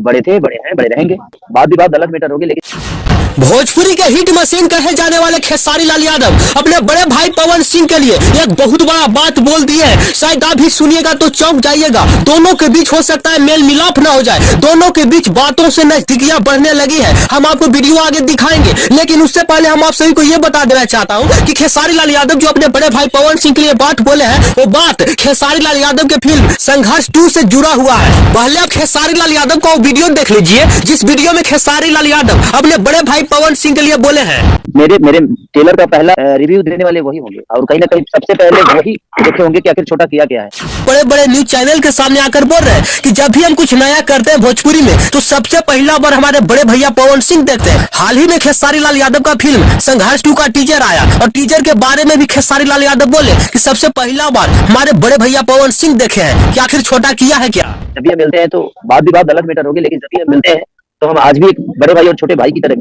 बड़े थे, बड़े हैं, बड़े रहेंगे। बात विवाद अलग मैटर होगी, लेकिन भोजपुरी के हिट मशीन कहे जाने वाले खेसारी लाल यादव अपने बड़े भाई पवन सिंह के लिए एक बहुत बड़ा बात बोल दी है। शायद आप भी सुनिएगा तो चौंक जाइएगा। दोनों के बीच हो सकता है मेल मिलाप ना हो जाए, दोनों के बीच बातों से नजदीकियां बढ़ने लगी है। हम आपको वीडियो आगे दिखाएंगे, लेकिन उससे पहले हम आप सभी को यह बता देना चाहता हूं कि खेसारी लाल यादव जो अपने बड़े भाई पवन सिंह के लिए बात बोले हैं, वो बात खेसारी लाल यादव के फिल्म संघर्ष 2 से जुड़ा हुआ है। पहले आप खेसारी लाल यादव का वीडियो देख लीजिए, जिस वीडियो में खेसारी लाल यादव अपने बड़े भाई पवन सिंह के लिए बोले हैं। मेरे मेरे टेलर का पहला रिव्यू देने वाले वही होंगे, और कहीं ना कहीं सबसे पहले वही देखे होंगे कि आखिर छोटा किया क्या है। बड़े बड़े न्यूज चैनल के सामने आकर बोल रहे हैं कि जब भी हम कुछ नया करते हैं भोजपुरी में, तो सबसे पहला बार हमारे बड़े भैया पवन सिंह देखते हैं। हाल ही में खेसारी लाल यादव का फिल्म संघर्ष 2 का टीजर आया, और टीजर के बारे में भी खेसारी लाल यादव बोले कि सबसे पहला बार हमारे बड़े भैया पवन सिंह देखे हैं कि आखिर छोटा किया है क्या। जब ये मिलते हैं तो बात विवाद अलग मैटर होगी, लेकिन जब ये मिलते हैं तो हम आज भी एक बड़े भाई और छोटे भाई की तरह।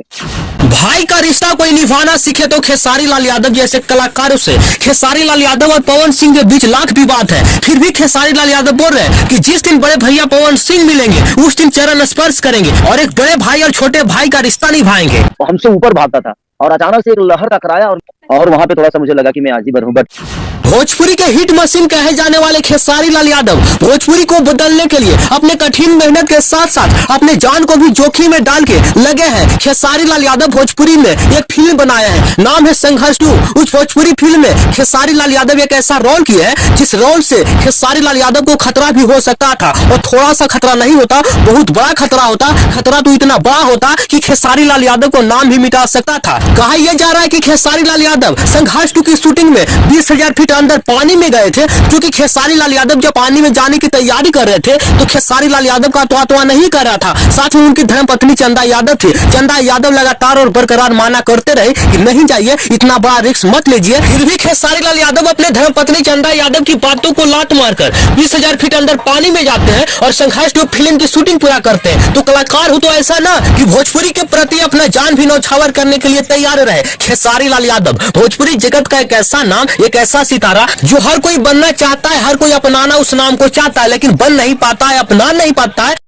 भाई का रिश्ता कोई निभाना सीखे तो खेसारी लाल यादव जैसे कलाकारों से खेसारी लाल यादव और पवन सिंह के बीच लाख विवाद है। फिर भी खेसारी लाल यादव बोल रहे हैं कि जिस दिन बड़े भैया पवन सिंह मिलेंगे उस दिन चरण स्पर्श करेंगे और एक बड़े भाई और छोटे भाई का रिश्ता निभाएंगे। हमसे ऊपर भागता था और अचानक से एक लहर टकराया, और वहां पे थोड़ा सा मुझे लगा कि मैं आज ही भर हूं। बट भोजपुरी के हिट मशीन कहे जाने वाले खेसारी लाल यादव भोजपुरी को बदलने के लिए अपने कठिन मेहनत के साथ साथ अपने जान को भी जोखिम में डाल के लगे हैं। खेसारी लाल यादव भोजपुरी में एक फिल्म बनाया है, नाम है संघर्ष 2। उस भोजपुरी फिल्म में खेसारी लाल यादव एक ऐसा रोल किया है जिस रोल से खेसारी लाल यादव को खतरा भी हो सकता था, और थोड़ा सा खतरा नहीं होता, बहुत बड़ा खतरा होता। खतरा तो इतना बड़ा होता कि खेसारी लाल यादव को नाम भी मिटा सकता था। कहा यह जा रहा है कि खेसारी लाल यादव संघर्ष 2 की शूटिंग में 20,000 फीट अंदर पानी में गए थे, क्योंकि खेसारी लाल यादव जब पानी में जाने की तैयारी कर रहे थे तो खेसारी लाल यादव का तो नहीं कर रहा था, साथ में उनकी धर्मपत्नी चंदा यादव थी। चंदा यादव लगातार और बरकरार माना करते रहे कि नहीं जाइए, इतना बड़ा रिस्क मत लीजिए। फिर भी खेसारी लाल यादव अपने धर्मपत्नी चंदा यादव की बातों को लात मारकर 20,000 फीट अंदर पानी में जाते हैं और संघर्ष 2 फिल्म की शूटिंग पूरा करते हैं। तो कलाकार हो तो ऐसा ना कि भोजपुरी के प्रति अपना जान भी न्यौछावर करने के लिए तैयार रहे। खेसारी लाल यादव भोजपुरी जगत का एक ऐसा नाम, एक ऐसा सितारा जो हर कोई बनना चाहता है, हर कोई अपनाना उस नाम को चाहता है, लेकिन बन नहीं पाता है, अपना नहीं पाता है।